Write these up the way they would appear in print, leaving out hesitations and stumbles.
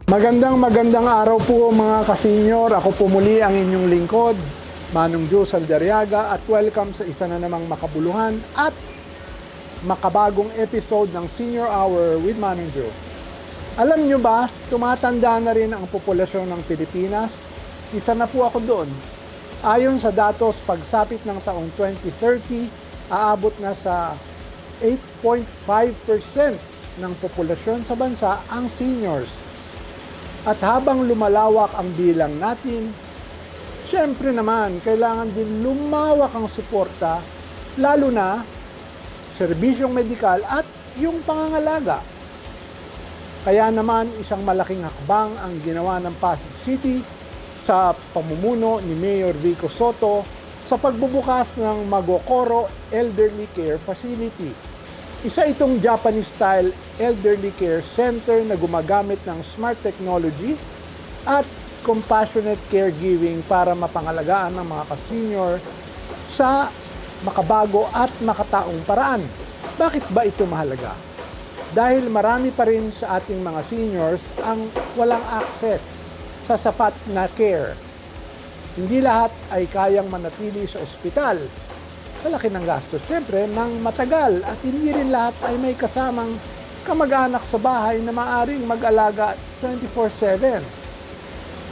Magandang araw po mga kasenyor. Ako po muli ang inyong lingkod, Manong Joe Saldarriaga, at welcome sa isa na namang makabuluhan at makabagong episode ng Senior Hour with Manong Joe. Alam nyo ba, tumatanda na rin ang populasyon ng Pilipinas. Isa na po ako doon. Ayon sa datos, pagsapit ng taong 2030, aabot na sa 8.5% ng populasyon sa bansa ang seniors. At habang lumalawak ang bilang natin, syempre naman, kailangan din lumawak ang suporta, lalo na serbisyong medikal at yung pangangalaga. Kaya naman, isang malaking hakbang ang ginawa ng Pasig City sa pamumuno ni Mayor Vico Sotto sa pagbubukas ng Magokoro Elderly Care Facility. Isa itong Japanese-style elderly care center na gumagamit ng smart technology at compassionate caregiving para mapangalagaan ng mga ka-senior sa makabago at makataong paraan. Bakit ba ito mahalaga? Dahil marami pa rin sa ating mga seniors ang walang access sa sapat na care. Hindi lahat ay kayang manatili sa ospital sa laki ng gastos, siyempre, ng matagal, at hindi rin lahat ay may kasamang kamag-anak sa bahay na maaring mag-alaga 24/7.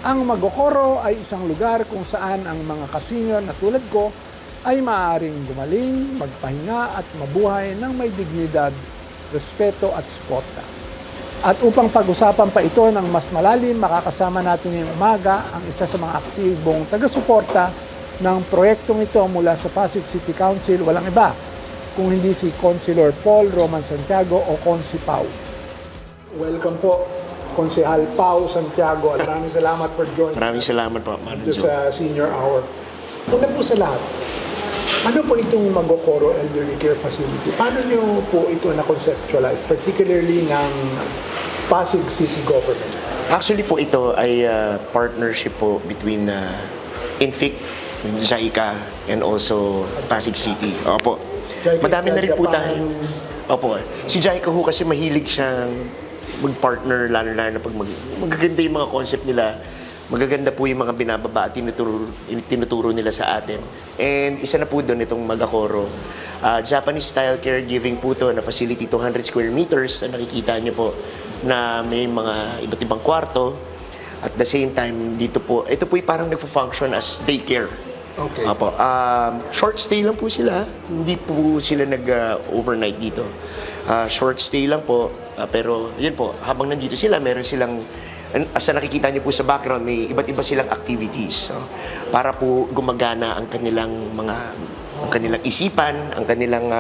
Ang Magokoro ay isang lugar kung saan ang mga kasenyor na tulad ko ay maaaring gumaling, magpahinga at mabuhay ng may dignidad, respeto at suporta. At upang pag-usapan pa ito ng mas malalim, makakasama natin ngayong umaga ang isa sa mga aktibong taga-suporta ng proyektong ito mula sa Pasig City Council, walang iba kung hindi si Councilor Paul Roman Santiago o Consi Pau. Welcome po, Konsehal Pau Santiago. Maraming salamat for joining. Maraming salamat po, Manong Dito Joe. sa Senior Hour. Una po sa lahat, ano po itong Magokoro Elderly Care Facility? Paano nyo po ito na-conceptualize, particularly ng Pasig City Government? Actually po ito ay partnership po between INFIC, JICA, and also Pasig City. Opo. Madami na rin po tayo. Opo. Si JICA ho kasi mahilig siyang mag-partner, lalo na pag magaganda yung mga concept nila. Magaganda po yung mga binababa at tinuturo nila sa atin. And isa na po doon itong Magokoro. Japanese-style caregiving po to na facility, 200 square meters na nakikita niyo po na may mga iba't ibang kwarto. At the same time, ito po yung parang nagpo-function as daycare. Okay. Apo. Short stay lang po sila. Hindi po sila nag-overnight dito. Short stay lang po. Pero yun po, habang nandito sila, meron silang, as nakikita niyo po sa background, may iba't iba silang activities. So, para po gumagana ang kanilang isipan, ang kanilang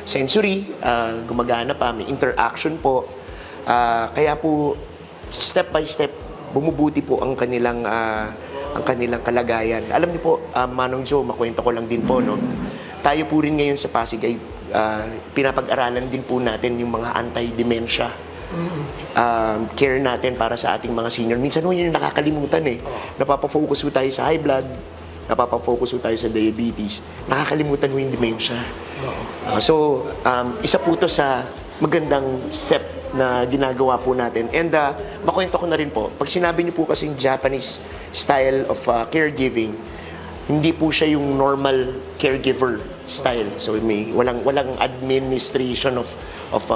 sensory, gumagana pa, may interaction po. Kaya po, step by step, bumubuti po ang kanilang kalagayan. Alam niyo po, Manong Joe, makwento ko lang din po, no? Tayo po rin ngayon sa Pasig ay pinapag-aralan din po natin yung mga anti-dementia care natin para sa ating mga senior. Minsan ho yun yung nakakalimutan eh. Napapafocus po tayo sa high blood, napapafocus po tayo sa diabetes, nakakalimutan ho yung dementia. So, isa po to sa magandang step na ginagawa po natin. And makwento ko na rin po, pag sinabi niyo po kasing Japanese style of caregiving, hindi po siya yung normal caregiver style. So may walang administration of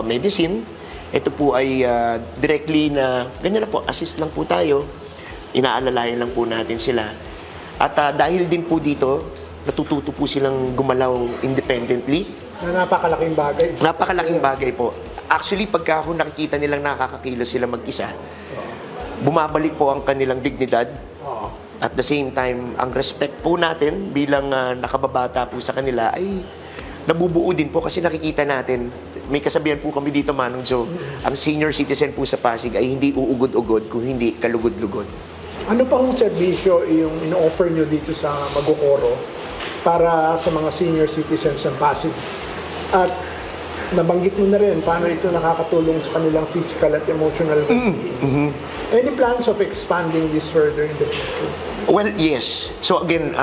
medicine. Ito po ay directly na ganyan lang po, assist lang po tayo. Inaalalayan lang po natin sila. At dahil din po dito, natututo po silang gumalaw independently. Na napakalaking bagay. Napakalaking bagay po. Actually, pagka ako nakikita nilang nakakakilos sila mag-isa, bumabalik po ang kanilang dignidad. At the same time, ang respect po natin bilang nakababata po sa kanila ay nabubuo din po kasi nakikita natin, may kasabihan po kami dito, Manong Joe, ang senior citizen po sa Pasig ay hindi uugod-ugod kung hindi kalugod-lugod. Ano pa ang serbisyo yung ino-offer nyo dito sa Magokoro para sa mga senior citizens ng Pasig? At nabanggit mo na rin paano ito nakakatulong sa kanilang physical at emotional well-being. Any plans of expanding this further in the future? Well, yes. So again,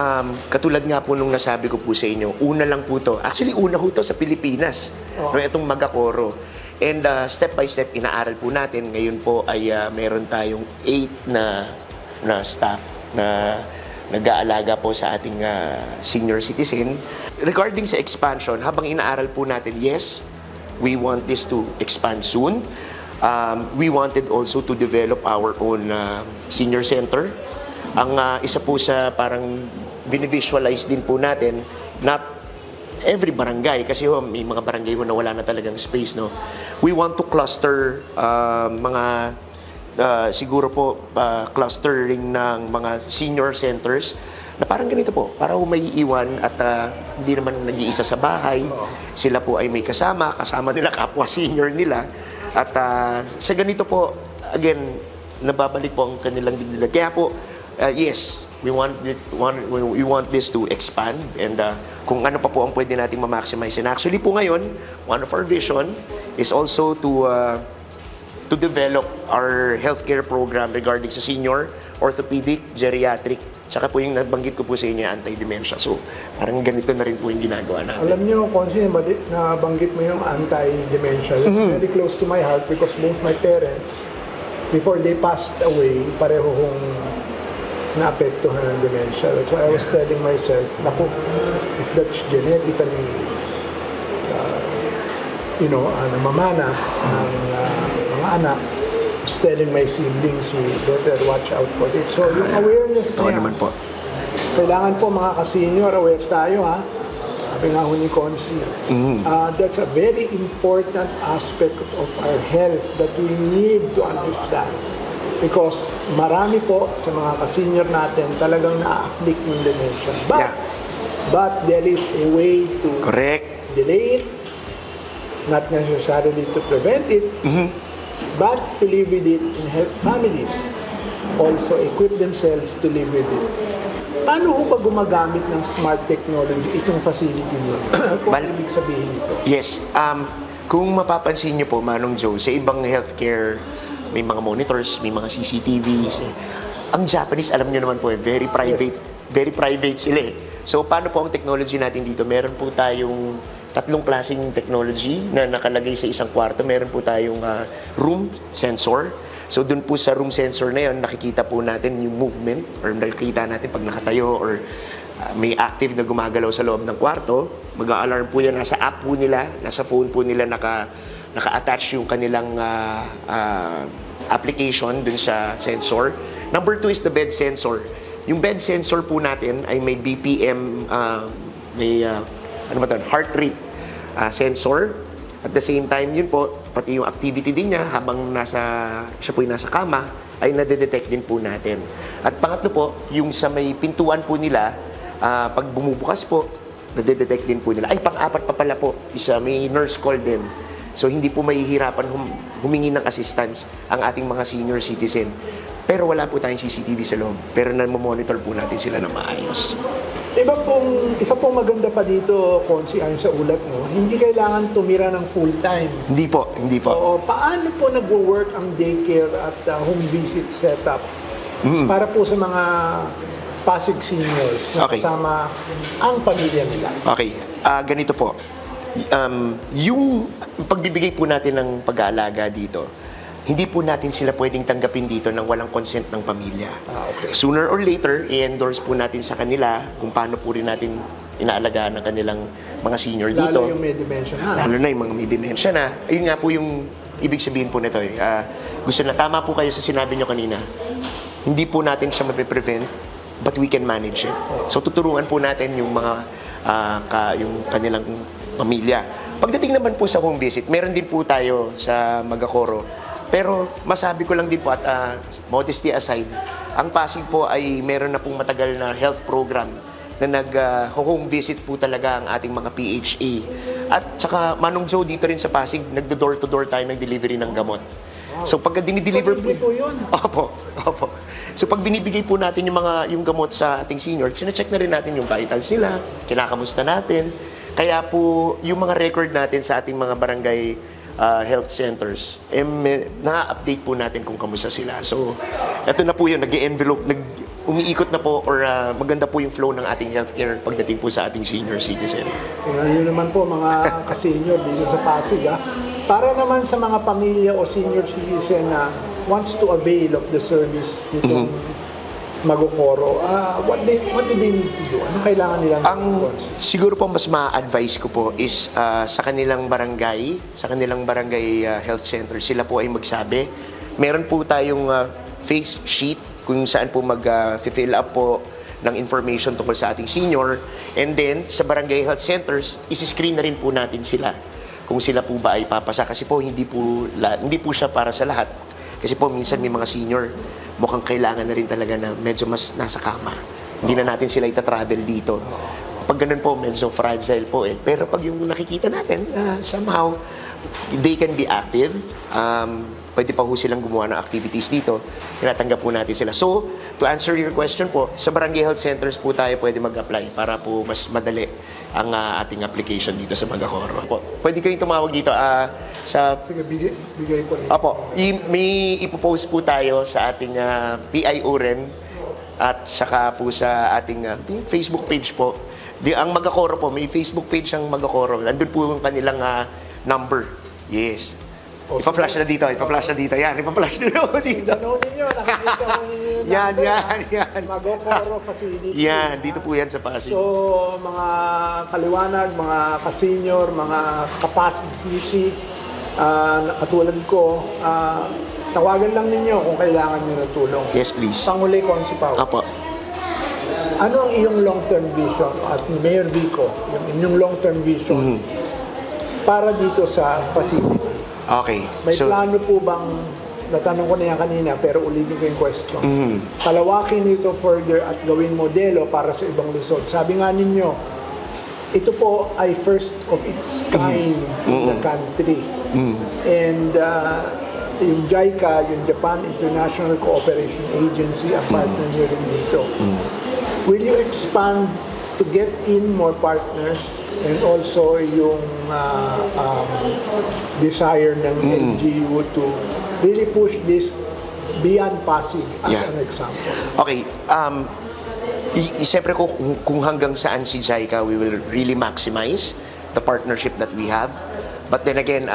katulad nga po nung nasabi ko po sa inyo, una lang po to. Actually, una po to sa Pilipinas. No, itong Magokoro. And step by step, inaaral po natin. Ngayon po ay meron tayong 8 na staff na nag-aalaga po sa ating senior citizen. Regarding sa expansion, habang inaaral po natin, yes, we want this to expand soon. We wanted also to develop our own senior center. Ang isa po sa parang binivisualize din po natin, not every barangay, kasi may mga barangay na wala na talagang space, no? We want to cluster siguro po clustering ng mga senior centers na parang ganito po, para may iwan at hindi naman nag-iisa sa bahay. Sila po ay may kasama nila, kapwa senior nila. At sa ganito po, again, nababalik po ang kanilang dignidad. Kaya po, yes, we want this to expand, and kung ano pa po ang pwede nating ma-maximize. And actually po ngayon, one of our vision is also to develop our healthcare program regarding sa senior, orthopedic, geriatric, tsaka po yung nabanggit ko po sa inyo, anti-dementia. So, parang ganito na rin po yung ginagawa natin. Alam niyo, Konsi, nabanggit mo yung anti-dementia. That's very close to my heart because both my parents, before they passed away, pareho kong naapektuhan ng dementia. That's why I was telling myself, naku, if that's genetically, namamana ng mga anak, is telling my siblings, we better watch out for it. So, yung awareness Ito niya, naman po. kailangan po mga ka-senior, aware tayo ha. Sabi nga ho ni Consi, that's a very important aspect of our health that we need to understand. Because marami po sa mga ka-senior natin talagang na-afflict ng dementia. But there is a way to Correct. delay it, not necessarily to prevent it, but to live with it and help families also equip themselves to live with it. Paano ho ba gumagamit ng smart technology itong facility niyo? Ano po ang ibig sabihin nito? Yes. Kung mapapansin niyo po, Manong Joe, sa ibang healthcare, may mga monitors, may mga CCTVs. Ang Japanese, alam niyo naman po, very private. Yes. Very private sila eh. So, paano po ang technology natin dito? Meron po tayong 3 klaseng technology na nakalagay sa isang kwarto. Meron po tayong room sensor. So, dun po sa room sensor na yun, nakikita po natin yung movement or nakikita natin pag nakatayo or may active na gumagalaw sa loob ng kwarto. Mag-a-alarm po yan. Nasa app po nila, nasa phone po nila naka-attach yung kanilang application dun sa sensor. Number 2 is the bed sensor. Yung bed sensor po natin ay may BPM, may heart rate sensor. At the same time, yun po, pati yung activity din niya habang siya po yung nasa kama, ay nadedetect din po natin. At pangatlo po, yung sa may pintuan po nila, pag bumubukas po, nadedetect din po nila. Ay, pang-apat pa pala po, may nurse call din. So, hindi po mahihirapan humingi ng assistance ang ating mga senior citizen. Pero wala po tayong CCTV sa loob. Pero monitor po natin sila na maayos. Isa pong maganda pa dito, Konsi, ayon sa ulat mo, hindi kailangan tumira ng full-time. Hindi po. Oo, paano po nagwo-work ang daycare at home visit setup para po sa mga Pasig seniors na kasama ang pamilya nila? Okay, ganito po. Yung pagbibigay po natin ng pag-aalaga dito, hindi po natin sila pwedeng tanggapin dito nang walang consent ng pamilya. Okay. Sooner or later, i-endorse po natin sa kanila kung paano po rin natin inaalagaan ng kanilang mga senior dito. Lalo yung may dementia na. Lalo na yung mga may dementia na. Ayun nga po yung ibig sabihin po nito eh. Gusto na, tama po kayo sa sinabi nyo kanina. Hindi po natin siya mapiprevent, but we can manage it. So tuturuan po natin yung mga yung kanilang pamilya. Pagdating naman po sa home visit, meron din po tayo sa Magacoro. Pero masabi ko lang din po at modesty aside, ang Pasig po ay meron na pong matagal na health program na nag-home visit po talaga ang ating mga PHA. At saka Manong Joe, dito rin sa Pasig, nagdo-door-to-door tayo ng delivery ng gamot. So pagka dinideliver po yun. Opo. So pag binibigay po natin yung gamot sa ating senior, sine-check na rin natin yung vitals nila, kinakamusta natin. Kaya po yung mga record natin sa ating mga barangay health centers, na-update po natin kung kamusta sila. So, ito na po yun, nag-envelope, umiikot na po or maganda po yung flow ng ating healthcare pagdating po sa ating senior citizen. Yun naman po mga ka-senior dito sa Pasig Para naman sa mga pamilya o senior citizen na wants to avail of the service nitong Magokoro, what do they need to do? Ano kailangan nilang Siguro po mas ma-advise ko po is sa kanilang barangay, health center, sila po ay magsabi. Meron po tayong face sheet kung saan po mag-fill up po ng information tungkol sa ating senior. And then, sa barangay health centers, isi-screen na rin po natin sila kung sila po ba ay papasa. Kasi po, hindi po siya para sa lahat. Kasi po, minsan may mga senior, mukhang kailangan na rin talaga na medyo mas nasa kama. Hindi na natin sila ita-travel dito. Pag ganun po, medyo fragile po eh. Pero pag yung nakikita natin, somehow, they can be active. Pwede pa ho silang gumawa ng activities dito. Tinatanggap po natin sila. So, to answer your question po, sa barangay health centers po tayo pwede mag-apply para po mas madali ang ating application dito sa Magokoro. Pwede kayong tumawag dito sa... Sige, bigay po rin. Apo, may ipopost po tayo sa ating PIO rin at saka po sa ating Facebook page po. Ang Magokoro po, may Facebook page ang Magokoro. Nandun po yung kanilang number. Yes. Ipa-flash na dito. Yan, ipa-flash na dito. Ano ninyo? Nakikita ko ninyo yung Yan. Magokoro facility. Yan, dito po yan sa Pasig. So, mga kaliwanag, mga ka-senior, mga ka-Pasig City, katulad ko, tawagan lang ninyo kung kailangan nyo ng tulong. Yes, please. Panguli ko si Pao. Apo. Ano ang iyong long-term vision at ni Mayor Vico, yung inyong long-term vision para dito sa facility? Okay. May plano po bang, natanong ko na yan kanina, pero ulitin ko yung question. Palawakin nito further at gawin modelo para sa ibang Luzon. Sabi nga ninyo, ito po ay first of its kind in the country. And yung JICA, yung Japan International Cooperation Agency, ang partner nyo rin dito. Will you expand to get in more partners? And also yung desire ng LGU to really push this beyond Pasig as an example. Okay. Siyempre kung hanggang saan si JICA, we will really maximize the partnership that we have. But then again,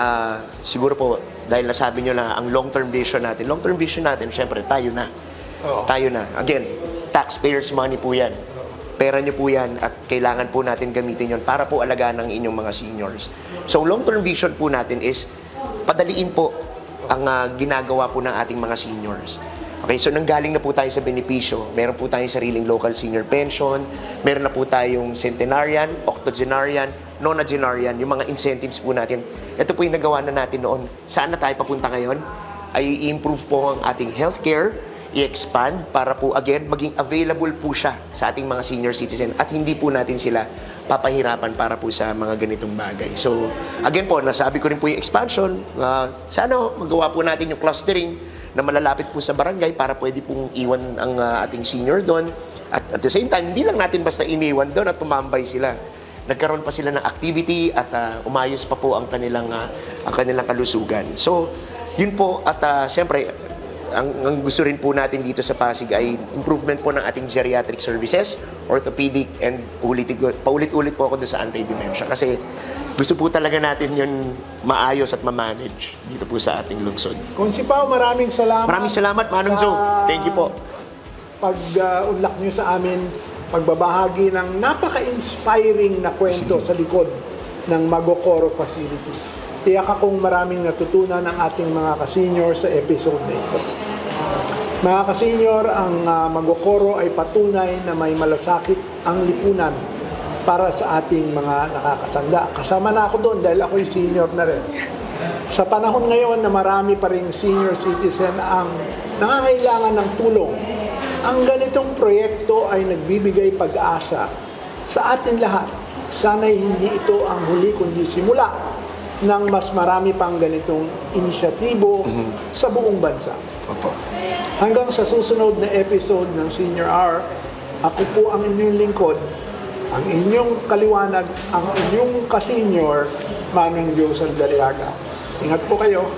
siguro po, dahil nasabi nyo na ang long-term vision natin, siyempre, tayo na. Tayo na. Again, taxpayers' money po yan. Pera nyo po yan at kailangan po natin gamitin yon para po alagaan ng inyong mga seniors. So, long-term vision po natin is padaliin po ang ginagawa po ng ating mga seniors. Okay, so nanggaling na po tayo sa benepisyo. Meron po tayong sariling local senior pension, meron na po tayong centenarian, octogenarian, nonagenarian, yung mga incentives po natin. Ito po yung nagawa na natin noon. Saan na tayo papunta ngayon? Ay i-improve po ang ating healthcare, i-expand para po again maging available po siya sa ating mga senior citizen at hindi po natin sila papahirapan para po sa mga ganitong bagay. So again po, nasabi ko rin po yung expansion, sana magawa po natin yung clustering na malalapit po sa barangay para pwede pong iwan ang ating senior doon at the same time, hindi lang natin basta iniwan doon at tumambay sila. Nagkaroon pa sila ng activity at umayos pa po ang kanilang kalusugan. So yun po at syempre ang gusto rin po natin dito sa Pasig ay improvement po ng ating geriatric services, orthopedic, and paulit-ulit po ako doon sa anti-dementia. Kasi gusto po talaga natin yun maayos at ma-manage dito po sa ating lungsod. Konsipaw, maraming salamat. Maraming salamat, Manong Joe. Thank you po. Pag-unlock nyo sa amin, pagbabahagi ng napaka-inspiring na kwento sa likod ng Magokoro facility. Tiyak akong maraming natutunan ng ating mga ka-senior sa episode na ito. Mga ka-senior, ang Magokoro ay patunay na may malasakit ang lipunan para sa ating mga nakakatanda. Kasama na ako doon dahil ako'y senior na rin. Sa panahon ngayon na marami pa ring senior citizen ang nangangailangan ng tulong, ang ganitong proyekto ay nagbibigay pag-asa sa atin lahat. Sana'y hindi ito ang huli kundi simula ng mas marami pang ganitong inisyatibo sa buong bansa. Hanggang sa susunod na episode ng Senior Hour, ako po ang inyong lingkod, ang inyong kaliwanag, ang inyong ka-senior, Manong Joe Saldariaga. Ingat po kayo.